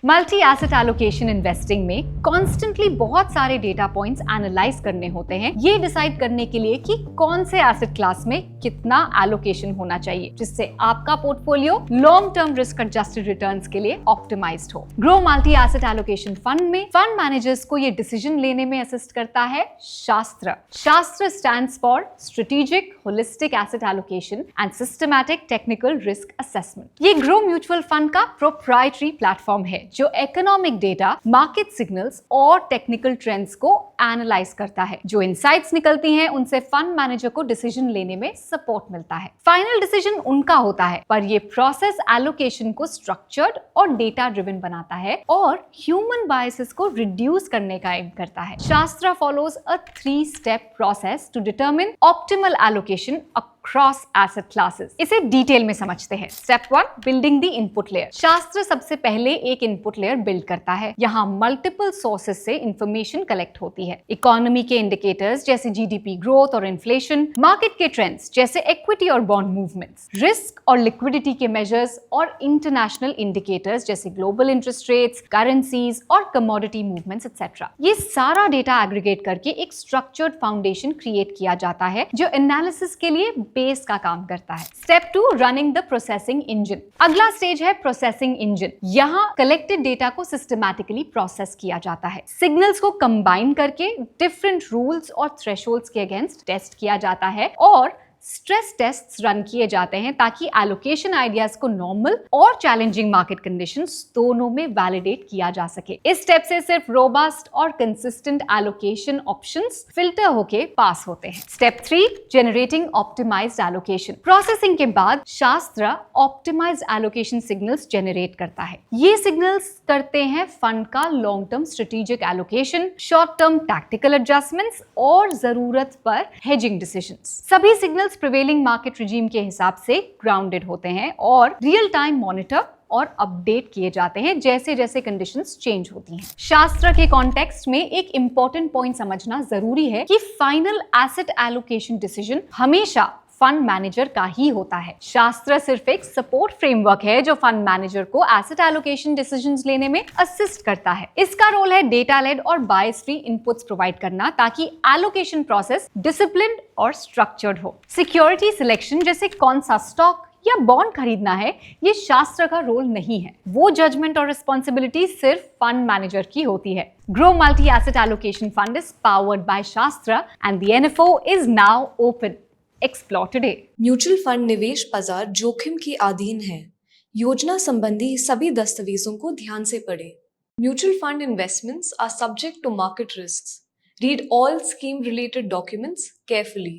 Multi asset allocation investing में constantly बहुत सारे डेटा पॉइंट्स एनालाइज करने होते हैं ये डिसाइड करने के लिए कि कौन से एसेट क्लास में कितना एलोकेशन होना चाहिए जिससे आपका portfolio long term risk adjusted returns के लिए ऑप्टिमाइज्ड हो। Grow multi asset allocation fund में फंड मैनेजर्स को ये डिसीजन लेने में असिस्ट करता है शास्त्र। शास्त्र stands for strategic holistic asset allocation and systematic technical risk assessment. ये ग्रो म्यूचुअल फंड का प्रोप्राइटरी प्लेटफॉर्म है जो इकोनॉमिक डेटा, मार्केट सिग्नल्स और टेक्निकल ट्रेंड्स को एनालाइज करता है। जो इनसाइट्स निकलती हैं उनसे फंड मैनेजर को डिसीजन लेने में सपोर्ट मिलता है। फाइनल डिसीजन उनका होता है पर ये प्रोसेस एलोकेशन को स्ट्रक्चर्ड और डेटा ड्रिवन बनाता है और ह्यूमन बायसेस को रिड्यूस करने का एम करता है। Shastra follows a 3-step process to determine optimal allocation across asset classes. इसे डिटेल में समझते हैं। Step 1, building the input layer. Shastra सबसे पहले एक इनपुट लेयर बिल्ड करता है। यहाँ मल्टीपल सोर्सेस से इंफॉर्मेशन कलेक्ट होती है। इकोनॉमी के इंडिकेटर्स जैसे जीडीपी ग्रोथ और इन्फ्लेशन, मार्केट के ट्रेंड्स जैसे इक्विटी और बॉन्ड मूवमेंट्स, रिस्क और लिक्विडिटी के मेजर्स और इंटरनेशनल इंडिकेटर्स जैसे ग्लोबल इंटरेस्ट रेट्स, करेंसीज और कमोडिटी मूवमेंट्स एक्सेट्रा। ये सारा डेटा एग्रीगेट करके एक स्ट्रक्चर्ड फाउंडेशन क्रिएट किया जाता है जो एनालिसिस के लिए बेस का काम करता है। Step 2, running the processing engine. अगला स्टेज है प्रोसेसिंग इंजन। यहाँ कलेक्टेड डेटा को सिस्टमैटिकली प्रोसेस किया जाता है। सिग्नल्स को कंबाइन करके डिफरेंट रूल्स और थ्रेशोल्ड्स के अगेंस्ट टेस्ट किया जाता है और स्ट्रेस टेस्ट्स रन किए जाते हैं ताकि एलोकेशन आइडियाज को नॉर्मल और चैलेंजिंग मार्केट कंडीशंस दोनों में वैलिडेट किया जा सके। इस स्टेप से सिर्फ रोबस्ट और कंसिस्टेंट एलोकेशन ऑप्शंस फिल्टर होके पास होते हैं। Step 3, generating optimized allocation. Processing के बाद शास्त्र ऑप्टिमाइज्ड एलोकेशन सिग्नल्स जनरेट करता है। ये सिग्नल्स करते हैं फंड का long term strategic allocation, short term tactical adjustments और जरूरत पर हेजिंग डिसीजंस। सभी सिग्नल्स प्रिवेलिंग मार्केट रिजीम के हिसाब से ग्राउंडेड होते हैं और रियल टाइम मॉनिटर और अपडेट किए जाते हैं जैसे जैसे कंडीशंस चेंज होती हैं। शास्त्र के कॉन्टेक्स्ट में एक इंपॉर्टेंट पॉइंट समझना जरूरी है कि फाइनल एसेट एलोकेशन डिसीजन हमेशा फंड मैनेजर का ही होता है। शास्त्र सिर्फ एक सपोर्ट फ्रेमवर्क है जो फंड मैनेजर को एसेट एलोकेशन डिसीजंस लेने में असिस्ट करता है। इसका रोल है डेटा लेड और बायस फ्री इनपुट्स प्रोवाइड करना ताकि एलोकेशन प्रोसेस डिसिप्लिन्ड और स्ट्रक्चर्ड हो। सिक्योरिटी सिलेक्शन जैसे कौन सा स्टॉक या बॉन्ड खरीदना है ये शास्त्र का रोल नहीं है। वो जजमेंट और रिस्पॉन्सिबिलिटी सिर्फ फंड मैनेजर की होती है। Groww multi asset allocation fund is powered by Shastra and the NFO is now open. Explore today. Mutual fund निवेश बाजार जोखिम के अधीन है। योजना संबंधी सभी दस्तावेजों को ध्यान से पढ़ें। Mutual fund investments are subject to market risks. Read all scheme related documents carefully.